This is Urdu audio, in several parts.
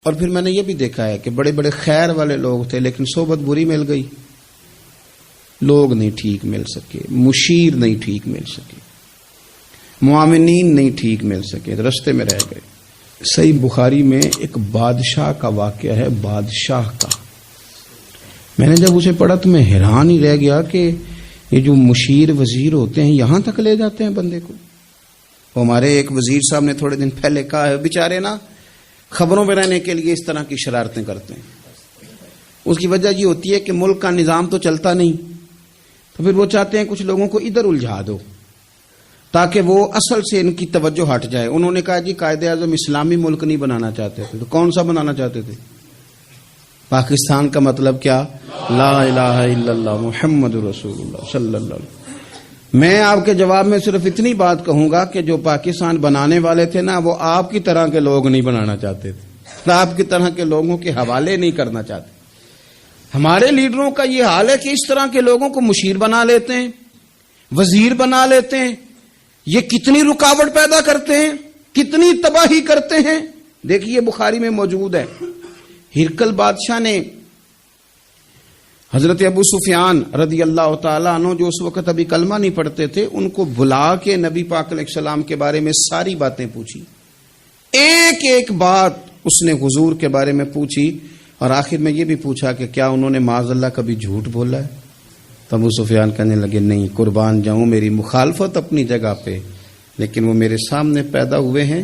اور پھر میں نے یہ بھی دیکھا ہے کہ بڑے بڑے خیر والے لوگ تھے لیکن صحبت بری مل گئی، لوگ نہیں ٹھیک مل سکے، مشیر نہیں ٹھیک مل سکے، معاونین نہیں ٹھیک مل سکے، رستے میں رہ گئے۔ صحیح بخاری میں ایک بادشاہ کا واقعہ ہے، بادشاہ کا۔ میں نے جب اسے پڑھا تو میں حیران ہی رہ گیا کہ یہ جو مشیر وزیر ہوتے ہیں یہاں تک لے جاتے ہیں بندے کو۔ ہمارے ایک وزیر صاحب نے تھوڑے دن پہلے کہا ہے بیچارے نا خبروں میں رہنے کے لیے اس طرح کی شرارتیں کرتے ہیں۔ اس کی وجہ یہ ہوتی ہے کہ ملک کا نظام تو چلتا نہیں، تو پھر وہ چاہتے ہیں کچھ لوگوں کو ادھر الجھا دو تاکہ وہ اصل سے ان کی توجہ ہٹ جائے۔ انہوں نے کہا جی قائد اعظم اسلامی ملک نہیں بنانا چاہتے تھے، تو کون سا بنانا چاہتے تھے؟ پاکستان کا مطلب کیا؟ لا الہ الا اللہ محمد رسول اللہ صلی اللہ علیہ وسلم۔ میں آپ کے جواب میں صرف اتنی بات کہوں گا کہ جو پاکستان بنانے والے تھے نا وہ آپ کی طرح کے لوگ نہیں بنانا چاہتے تھے، آپ کی طرح کے لوگوں کے حوالے نہیں کرنا چاہتے۔ ہمارے لیڈروں کا یہ حال ہے کہ اس طرح کے لوگوں کو مشیر بنا لیتے ہیں، وزیر بنا لیتے ہیں۔ یہ کتنی رکاوٹ پیدا کرتے ہیں، کتنی تباہی کرتے ہیں۔ دیکھیے بخاری میں موجود ہے، ہرقل بادشاہ نے حضرت ابو سفیان رضی اللہ تعالیٰ عنہ جو اس وقت ابھی کلمہ نہیں پڑھتے تھے ان کو بلا کے نبی پاک علیہ السلام کے بارے میں ساری باتیں پوچھی، ایک ایک بات اس نے حضور کے بارے میں پوچھی، اور آخر میں یہ بھی پوچھا کہ کیا انہوں نے معاذ اللہ کبھی جھوٹ بولا ہے؟ تو ابو سفیان کہنے لگے نہیں، قربان جاؤں میری مخالفت اپنی جگہ پہ، لیکن وہ میرے سامنے پیدا ہوئے ہیں،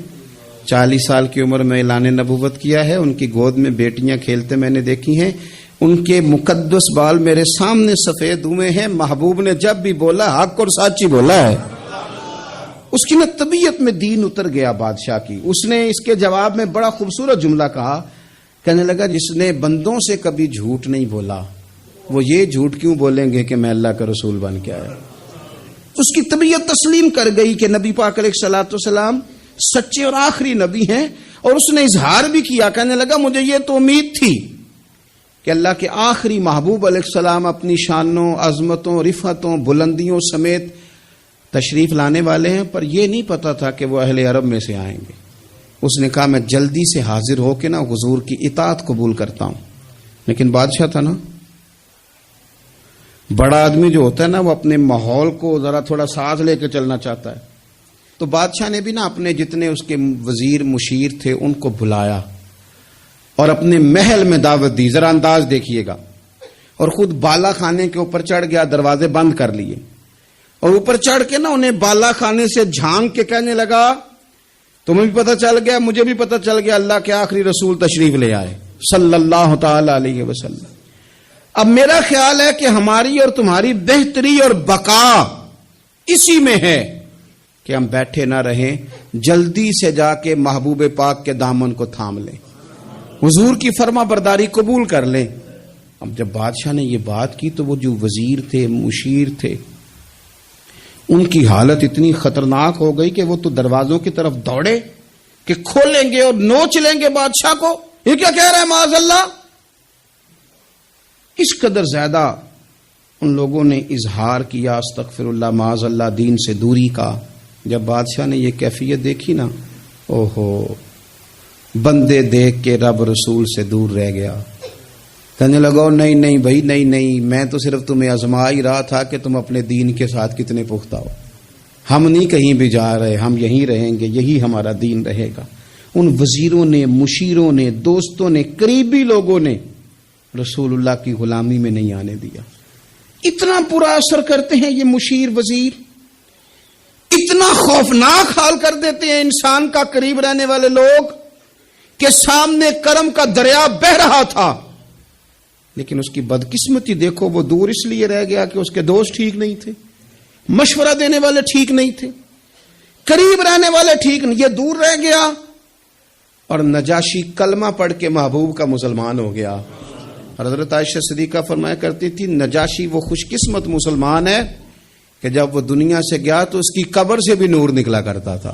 40 سال کی عمر میں اعلان نبوت کیا ہے، ان کی گود میں بیٹیاں کھیلتے میں نے دیکھی ہیں، ان کے مقدس بال میرے سامنے سفید ہوئے ہیں، محبوب نے جب بھی بولا حق اور سچی بولا ہے۔ اس کی نا طبیعت میں دین اتر گیا بادشاہ کی۔ اس نے اس کے جواب میں بڑا خوبصورت جملہ کہا، کہنے لگا جس نے بندوں سے کبھی جھوٹ نہیں بولا وہ یہ جھوٹ کیوں بولیں گے کہ میں اللہ کا رسول بن کے آیا۔ اس کی طبیعت تسلیم کر گئی کہ نبی پاک علیہ الصلوۃ والسلام سچے اور آخری نبی ہیں، اور اس نے اظہار بھی کیا، کہنے لگا مجھے یہ تو امید تھی کہ اللہ کے آخری محبوب علیہ السلام اپنی شانوں، عظمتوں، رفعتوں، بلندیوں سمیت تشریف لانے والے ہیں، پر یہ نہیں پتا تھا کہ وہ اہل عرب میں سے آئیں گے۔ اس نے کہا میں جلدی سے حاضر ہو کے نا حضور کی اطاعت قبول کرتا ہوں۔ لیکن بادشاہ تھا نا، بڑا آدمی جو ہوتا ہے نا وہ اپنے ماحول کو ذرا تھوڑا ساتھ لے کے چلنا چاہتا ہے، تو بادشاہ نے بھی نا اپنے جتنے اس کے وزیر مشیر تھے ان کو بلایا اور اپنے محل میں دعوت دی۔ ذرا انداز دیکھیے گا، اور خود بالا خانے کے اوپر چڑھ گیا، دروازے بند کر لیے، اور اوپر چڑھ کے نا انہیں بالا خانے سے جھانک کے کہنے لگا تمہیں بھی پتہ چل گیا، مجھے بھی پتہ چل گیا اللہ کے آخری رسول تشریف لے آئے صلی اللہ تعالی علیہ وسلم۔ اب میرا خیال ہے کہ ہماری اور تمہاری بہتری اور بقا اسی میں ہے کہ ہم بیٹھے نہ رہیں، جلدی سے جا کے محبوب پاک کے دامن کو تھام لیں، حضور کی فرما برداری قبول کر لیں۔ اب جب بادشاہ نے یہ بات کی تو وہ جو وزیر تھے، مشیر تھے، ان کی حالت اتنی خطرناک ہو گئی کہ وہ تو دروازوں کی طرف دوڑے کہ کھولیں گے اور نوچ لیں گے بادشاہ کو، یہ کیا کہہ رہا ہے معاذ اللہ۔ اس قدر زیادہ ان لوگوں نے اظہار کیا استغفر اللہ معاذ اللہ دین سے دوری کا۔ جب بادشاہ نے یہ کیفیت دیکھی نا، اوہو، بندے دیکھ کے رب رسول سے دور رہ گیا، کہنے لگا نہیں نہیں بھائی نہیں، میں تو صرف تمہیں آزما ہی رہا تھا کہ تم اپنے دین کے ساتھ کتنے پختہ ہو، ہم نہیں کہیں بھی جا رہے، ہم یہیں رہیں گے، یہی ہمارا دین رہے گا۔ ان وزیروں نے، مشیروں نے، دوستوں نے، قریبی لوگوں نے رسول اللہ کی غلامی میں نہیں آنے دیا۔ اتنا برا اثر کرتے ہیں یہ مشیر وزیر، اتنا خوفناک حال کر دیتے ہیں انسان کا قریب رہنے والے لوگ کہ سامنے کرم کا دریا بہ رہا تھا، لیکن اس کی بدقسمتی دیکھو، وہ دور اس لیے رہ گیا کہ اس کے دوست ٹھیک نہیں تھے، مشورہ دینے والے ٹھیک نہیں تھے، قریب رہنے والے ٹھیک نہیں، یہ دور رہ گیا، اور نجاشی کلمہ پڑھ کے محبوب کا مسلمان ہو گیا۔ اور حضرت عائشہ صدیقہ فرمایا کرتی تھی نجاشی وہ خوش قسمت مسلمان ہے کہ جب وہ دنیا سے گیا تو اس کی قبر سے بھی نور نکلا کرتا تھا۔